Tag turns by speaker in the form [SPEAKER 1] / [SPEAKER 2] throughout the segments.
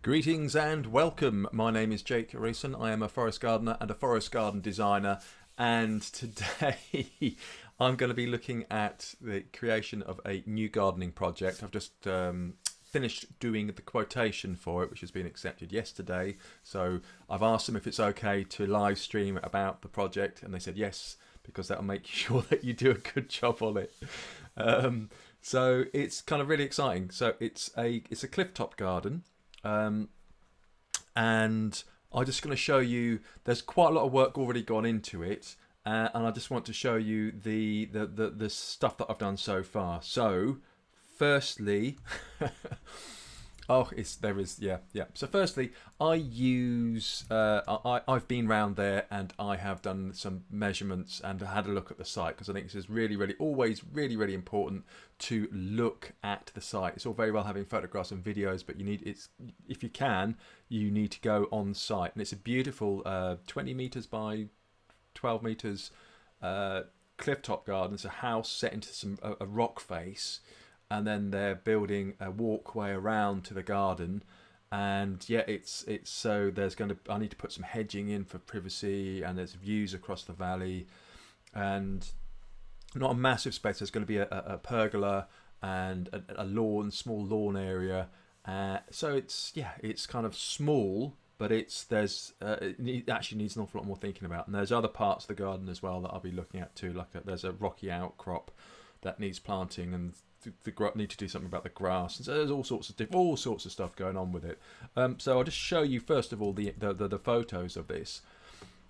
[SPEAKER 1] Greetings and welcome. My name is Jake Reeson. I am a forest gardener and a forest garden designer, and today I'm going to be looking at the creation of a new gardening project. I've just finished doing the quotation for it, which has been accepted yesterday. So I've asked them if it's okay to live stream about the project, and they said yes, because that'll make sure that you do a good job on it. So it's kind of really exciting. So it's a Clifftop Garden. And I'm just going to show you, there's quite a lot of work already gone into it, and I just want to show you the stuff that I've done so far. So firstly so firstly, I use I've been round there and I have done some measurements and had a look at the site, because I think this is always really important to look at the site. It's all very well having photographs and videos, but if you can, you need to go on site. And it's a beautiful 20 meters by 12 meters clifftop garden. It's a house set into a rock face, and then they're building a walkway around to the garden. And yeah, it's so I need to put some hedging in for privacy, and there's views across the valley, and not a massive space. There's going to be a pergola and a small lawn area. So it's kind of small, but it actually needs an awful lot more thinking about. And there's other parts of the garden as well that I'll be looking at too. There's a rocky outcrop that needs planting, and need to do something about the grass. And so there's all sorts of stuff going on with it. So I'll just show you first of all the photos of this.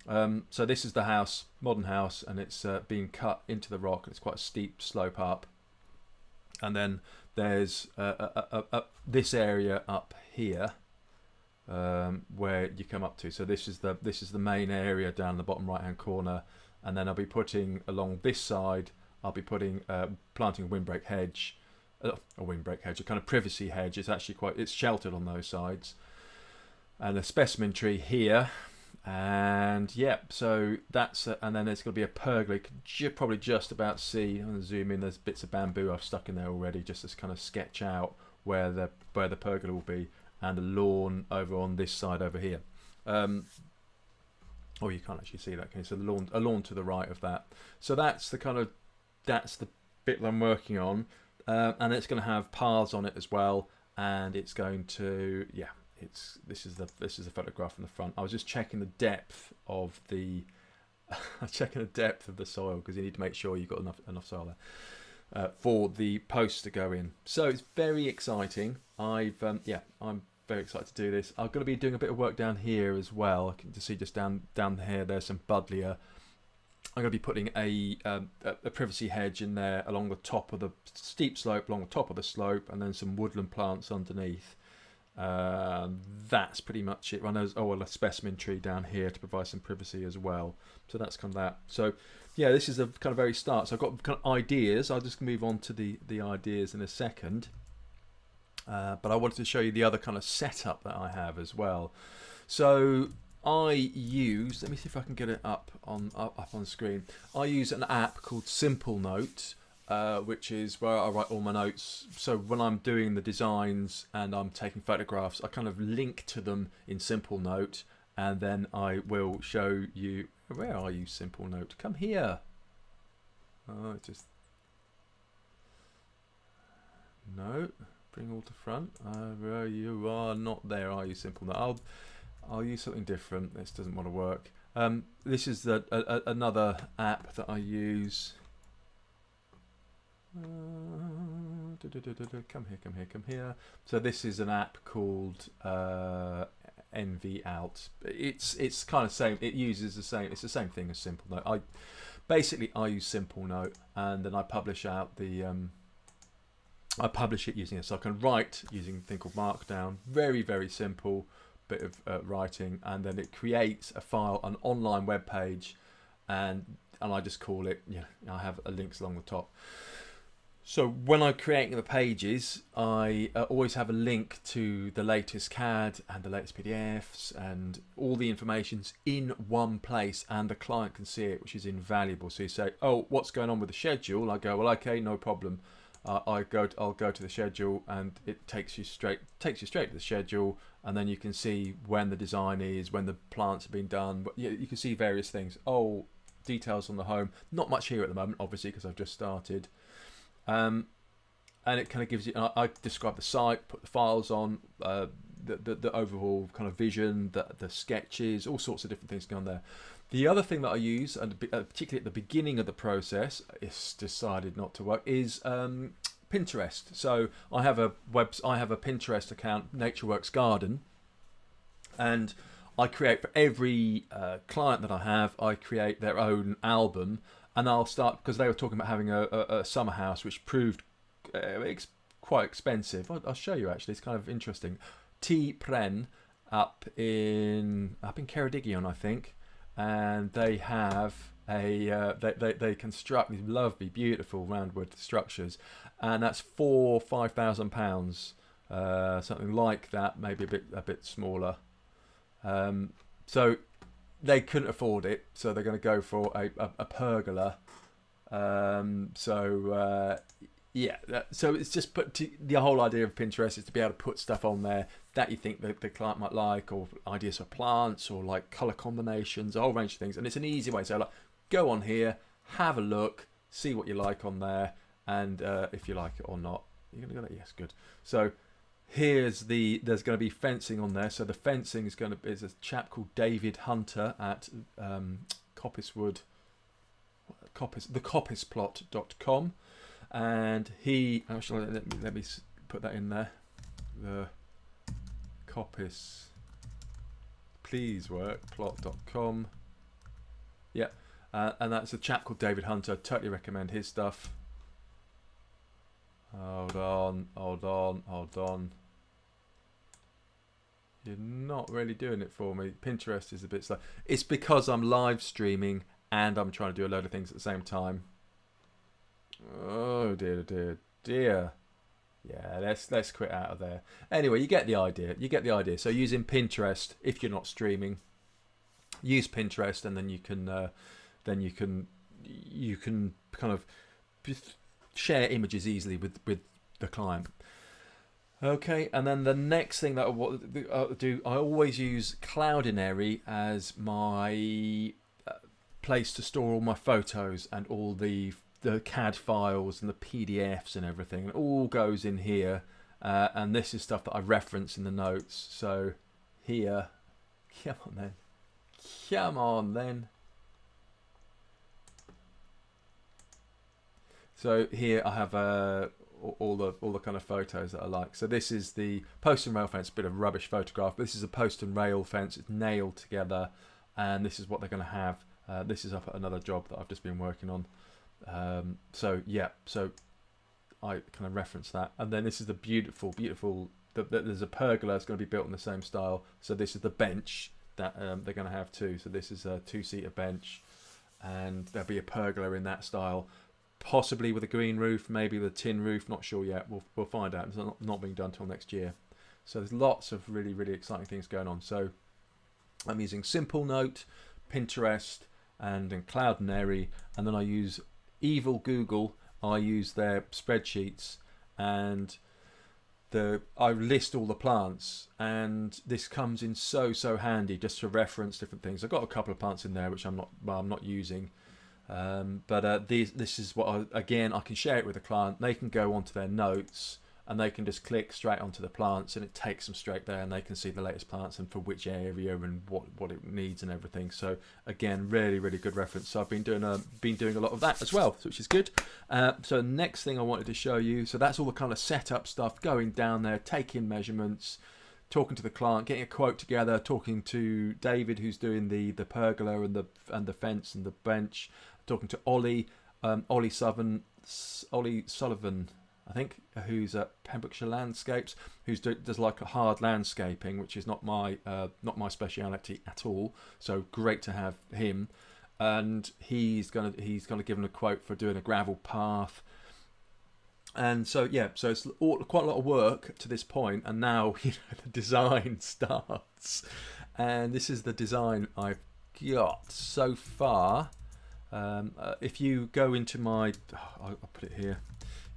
[SPEAKER 1] So this is the house, modern house, and it's been cut into the rock. It's quite a steep slope up, and then there's this area up here where you come up to. So this is the main area down the bottom right hand corner, and then I'll be putting along this side. I'll be planting a windbreak hedge, a kind of privacy hedge. It's actually it's sheltered on those sides, and a specimen tree here. And so that's and then there's going to be a pergola. You can probably just about see. I'm going to zoom in. There's bits of bamboo I've stuck in there already, just to kind of sketch out where the pergola will be, and a lawn over on this side over here. You can't actually see that, can you? So a lawn to the right of that. So that's the bit that I'm working on, and it's going to have paths on it as well, and it's going to this is the photograph from the front. I was just checking the depth of the soil, because you need to make sure you've got enough soil there for the posts to go in. So it's very exciting. I'm very excited to do this. I'm going to be doing a bit of work down here as well. I can just see just down here there's some buddleia. I'm going to be putting a privacy hedge in there along the top of the steep slope, along the top of the slope, and then some woodland plants underneath. That's pretty much it. And there's a specimen tree down here to provide some privacy as well. So that's kind of that. So yeah, this is the kind of very start. So I've got kind of ideas. I'll just move on to the ideas in a second. But I wanted to show you the other kind of setup that I have as well. So let me see if I can get it up on the screen. I use an app called Simple Note, which is where I write all my notes. So when I'm doing the designs and I'm taking photographs, I kind of link to them in Simple Note, and then I will show you. Where are you, Simple Note? Come here. No, bring all to front. You are not there, are you, Simple Note? I'll use something different. This doesn't want to work. This is another app that I use. Come here. So this is an app called NV Out. It's kind of same. It uses the same. It's the same thing as Simple Note. I use Simple Note, and then I publish out I publish it using it. So I can write using a thing called Markdown. Very, very simple bit of writing, and then it creates a file, an online web page, and I just call it. I have links along the top. So when I'm creating the pages, I always have a link to the latest CAD and the latest PDFs, and all the information's in one place, and the client can see it, which is invaluable. So you say, oh, what's going on with the schedule? I go, well, okay, no problem. I'll go to the schedule, and it takes you straight to the schedule, and then you can see when the design is, when the plants have been done. But you can see various things. Oh, details on the home. Not much here at the moment, obviously, because I've just started. And it kind of gives you. I describe the site, put the files on, the overall kind of vision, the sketches, all sorts of different things going on there. The other thing that I use, and particularly at the beginning of the process, it's decided not to work, is Pinterest. So I have a Pinterest account, NatureWorks Garden, and I create for every client that I have. I create their own album, and I'll start, because they were talking about having a summer house, which proved quite expensive. I'll show you actually. It's kind of interesting. T Pren up in Ceredigion, I think. And they have they construct these lovely, beautiful roundwood structures, and that's £4,000-5,000, something like that, maybe a bit smaller. So they couldn't afford it, so they're going to go for a pergola. Yeah, so it's just the whole idea of Pinterest is to be able to put stuff on there that you think the client might like, or ideas for plants, or like color combinations, a whole range of things. And it's an easy way. So like, go on here, have a look, see what you like on there, and if you like it or not. You're gonna go, yes, good. So there's going to be fencing on there. So the fencing is a chap called David Hunter at thecoppiceplot.com. And he actually, let me put that in there. The Coppice please work plot.com. Yeah, and that's a chap called David Hunter. Totally recommend his stuff. Hold on. You're not really doing it for me. Pinterest is a bit slow. It's because I'm live streaming and I'm trying to do a load of things at the same time. Oh dear. Yeah, let's quit out of there. Anyway, you get the idea. So using Pinterest, if you're not streaming, use Pinterest, and then you can kind of share images easily with the client. Okay, and then the next thing that I do, I always use Cloudinary as my place to store all my photos and all the CAD files and the PDFs and everything. It all goes in here, and this is stuff that I reference in the notes. So here, come on then. So here I have all the kind of photos that I like. So this is the post and rail fence, a bit of rubbish photograph, but this is a post and rail fence. It's nailed together, and this is what they're going to have. This is up at another job that I've just been working on. So I kind of reference that, and then this is the beautiful there's a pergola that's going to be built in the same style. So this is the bench that they're going to have too. So this is a 2-seater bench, and there'll be a pergola in that style, possibly with a green roof, maybe with a tin roof, not sure yet. We'll find out. It's not being done till next year. So there's lots of really exciting things going on. So I'm using Simple Note, Pinterest, and then Cloudinary, and then I use Evil Google. I use their spreadsheets, and I list all the plants, and this comes in so handy just to reference different things. I've got a couple of plants in there which I'm not using, but this is what I can share it with the client. They can go onto their notes, and they can just click straight onto the plants, and it takes them straight there, and they can see the latest plants and for which area and what it needs and everything. So again, really good reference. So I've been doing a lot of that as well, which is good. So next thing I wanted to show you, so that's all the kind of setup stuff, going down there, taking measurements, talking to the client, getting a quote together, talking to David, who's doing the pergola and the fence and the bench, talking to Ollie Sullivan, I think, who's at Pembrokeshire Landscapes, does like a hard landscaping, which is not my speciality at all. So great to have him, and he's gonna give him a quote for doing a gravel path. And so so it's quite a lot of work to this point, and now the design starts. And this is the design I've got so far. If you go into my, I'll put it here.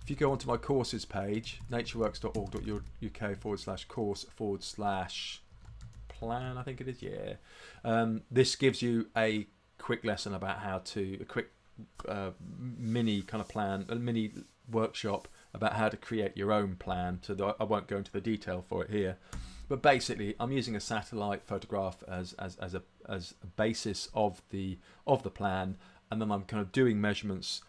[SPEAKER 1] if you go onto my courses page, natureworks.org.uk/course/plan, I think it is, this gives you a quick lesson about how to, a quick mini kind of plan, a mini workshop about how to create your own plan. So I won't go into the detail for it here, but basically I'm using a satellite photograph as a basis of the plan, and then I'm kind of doing measurements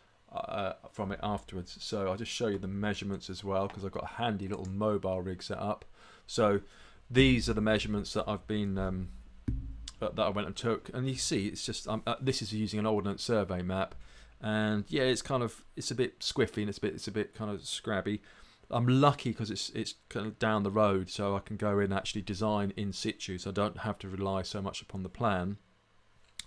[SPEAKER 1] from it afterwards. So I'll just show you the measurements as well, because I've got a handy little mobile rig set up. So these are the measurements that I've been that I went and took, and you see it's just this is using an ordnance survey map, and yeah, it's a bit squiffy and it's a bit kind of scrabby. I'm lucky because it's kind of down the road, so I can go in and actually design in situ, so I don't have to rely so much upon the plan,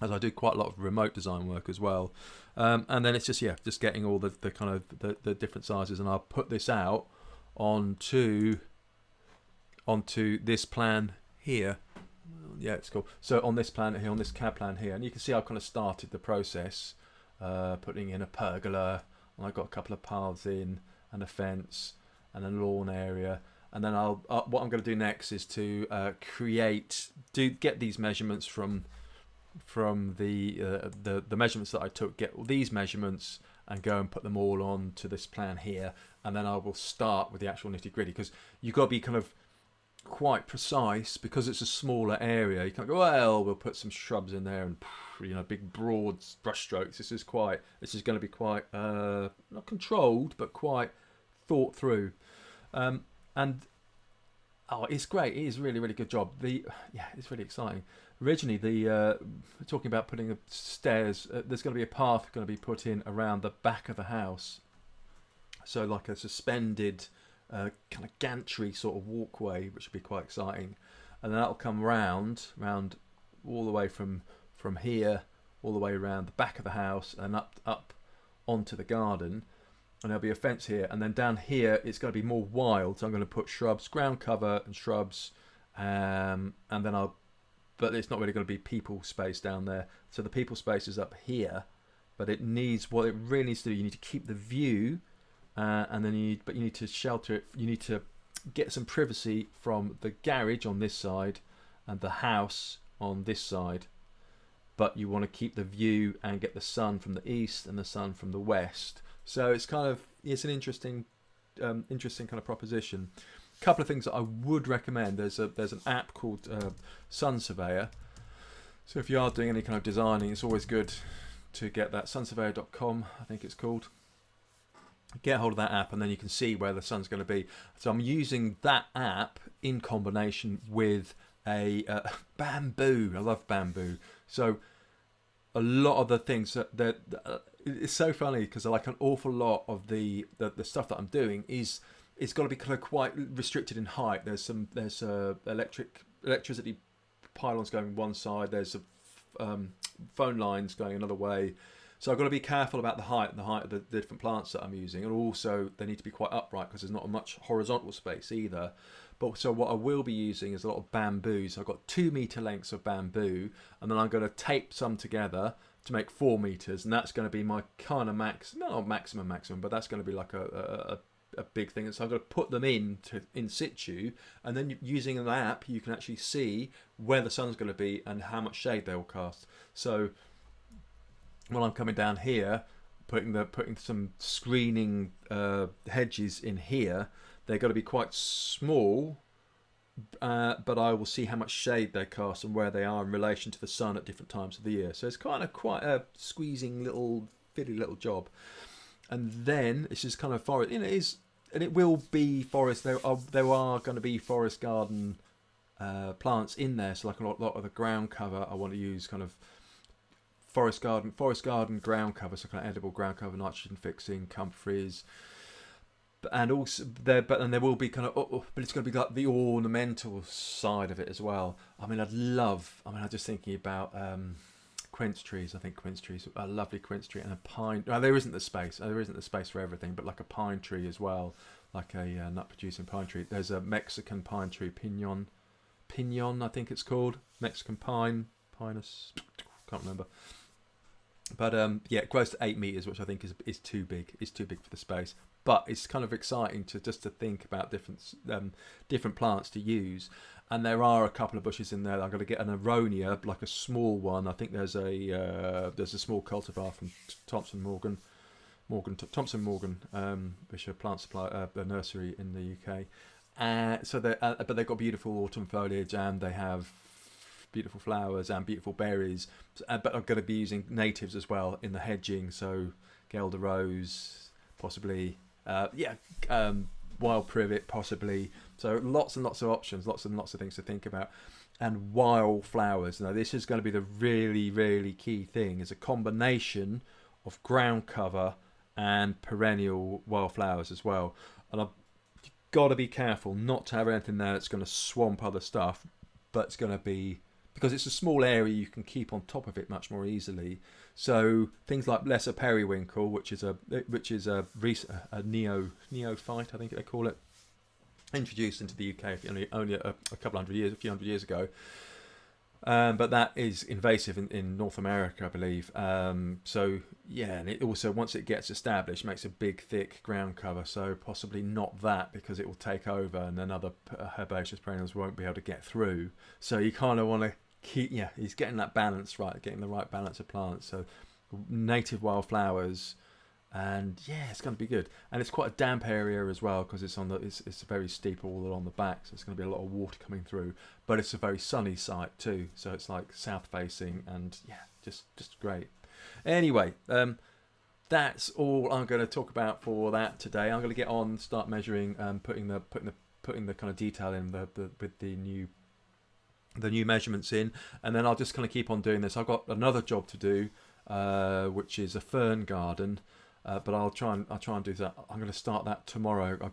[SPEAKER 1] as I do quite a lot of remote design work as well. And then it's just getting all the kind of the different sizes, and I'll put this out onto this plan here. Yeah, it's cool. So on this plan here, on this CAD plan here, and you can see I've kind of started the process, putting in a pergola, and I've got a couple of paths in, and a fence, and a lawn area. And then what I'm going to do next is to get these measurements from the measurements that I took, get all these measurements and go and put them all on to this plan here, and then I will start with the actual nitty gritty, because you've got to be kind of quite precise, because it's a smaller area. You can't go, well, we'll put some shrubs in there and big broad brush strokes. This is going to be quite not controlled, but quite thought through, and it's great. It is really, really good job. It's really exciting. Originally, talking about putting the stairs, there's going to be a path going to be put in around the back of the house, so like a suspended kind of gantry sort of walkway, which would be quite exciting. And then that'll come round all the way from here, all the way around the back of the house and up onto the garden. And there'll be a fence here, and then down here it's going to be more wild, so I'm going to put shrubs, ground cover and shrubs, and then but it's not really going to be people space down there. So the people space is up here, but what it really needs to do, you need to keep the view, and then you need to shelter it. You need to get some privacy from the garage on this side and the house on this side, but you want to keep the view and get the sun from the east and the sun from the west. So it's an interesting kind of proposition. A couple of things that I would recommend. There's an app called Sun Surveyor. So if you are doing any kind of designing, it's always good to get that. sunsurveyor.com, I think it's called. Get hold of that app, and then you can see where the sun's going to be. So I'm using that app in combination with a bamboo. I love bamboo. So a lot of the things that it's so funny, because like an awful lot of the stuff that I'm doing it's got to be kind of quite restricted in height. There's electricity pylons going one side. There's phone lines going another way. So I've got to be careful about the height of the different plants that I'm using, and also they need to be quite upright because there's not much horizontal space either. But so what I will be using is a lot of bamboo. So I've got 2 meter lengths of bamboo, and then I'm going to tape some together to make 4 meters, and that's going to be my kind of not maximum, but that's going to be like a big thing. And so I've got to put them in situ, and then using an app you can actually see where the sun's going to be and how much shade they will cast. So when I'm coming down here, putting some screening hedges in here, they're going to be quite small, but I will see how much shade they cast and where they are in relation to the sun at different times of the year. So it's kind of quite a squeezing fiddly little job. And then this is kind of forest, and it will be forest. There are going to be forest garden plants in there. So like a lot of the ground cover, I want to use kind of forest garden ground cover, so kind of edible ground cover, nitrogen fixing, comfreys. And also there will be kind of, but it's going to be like the ornamental side of it as well. I'm just thinking about quince trees. I think quince trees, a lovely quince tree, and a pine. Well, there isn't the space for everything, but like a pine tree as well, like a nut producing pine tree. There's a Mexican pine tree, pinon, I think it's called, Mexican pinus, can't remember. But it grows to 8 meters, which I think is too big. It's too big for the space. but it's kind of exciting to just to think about different plants to use. And there are a couple of bushes in there. I'm going to get an aronia, like a small one. I think there's a small cultivar from Thompson Morgan, which are plant supply, a nursery in the UK. But they've got beautiful autumn foliage, and they have beautiful flowers and beautiful berries. But I'm going to be using natives as well in the hedging. So Gelder Rose, possibly, wild privet, possibly. So lots and lots of options, lots and lots of things to think about. And wild flowers. Now this is going to be the really, really key thing. Is a combination of ground cover and perennial wildflowers as well. And I've got to be careful not to have anything there that's going to swamp other stuff, but it's going to be, because it's a small area, you can keep on top of it much more easily. So things like lesser periwinkle, which is a neophyte, I think they call it, introduced into the UK only a few hundred years ago. But that is invasive in North America, I believe. So yeah, and it also, once it gets established, makes a big thick ground cover. So possibly not that, because it will take over, and then other herbaceous perennials won't be able to get through. So you kind of want to keep, he's getting that balance right, getting the right balance of plants. So native wildflowers, and yeah, it's going to be good. And it's quite a damp area as well, because it's it's a very steep all along the back, so it's going to be a lot of water coming through. But it's a very sunny site too, so it's like south facing, and yeah, just great. Anyway, that's all I'm going to talk about for that today. I'm going to get on, start measuring, putting the kind of detail in with the new measurements in, and then I'll just kind of keep on doing this. I've got another job to do, which is a fern garden. But I'll try and do that. I'm going to start that tomorrow. I've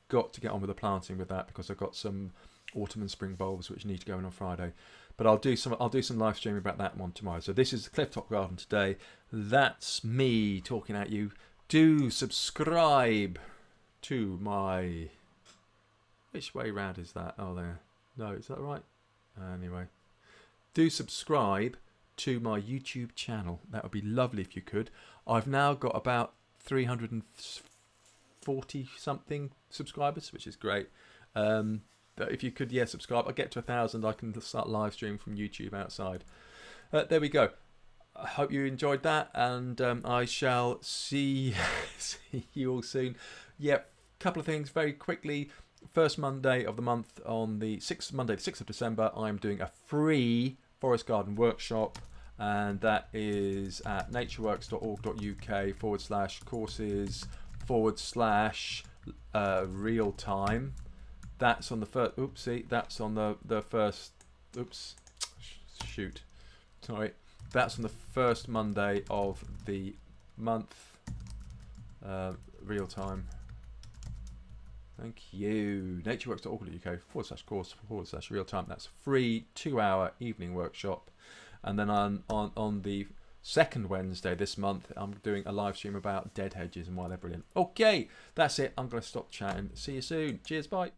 [SPEAKER 1] got to get on with the planting with that, because I've got some autumn and spring bulbs which need to go in on Friday. But I'll do some live streaming about that one tomorrow. So this is the Clifftop Garden today. That's me talking at you. Do subscribe to my. Which way round is that? Oh, there. No, is that right? Anyway, do subscribe to my YouTube channel. That would be lovely if you could. I've now got about 340 something subscribers, which is great. But if you could, subscribe. I get to 1,000, I can start live streaming from YouTube outside. There we go. I hope you enjoyed that, and I shall see you all soon. Couple of things very quickly. First Monday of the month, on the 6th of December, I'm doing a free forest garden workshop, and that is at natureworks.org.uk/courses/real time. That's on the first. That's on the first. Sorry. That's on the first Monday of the month. Real time. Thank you. natureworks.org.uk/course/real time. That's a free 2-hour evening workshop. And then on the second Wednesday this month, I'm doing a live stream about dead hedges and why they're brilliant. Okay, that's it. I'm going to stop chatting. See you soon. Cheers. Bye.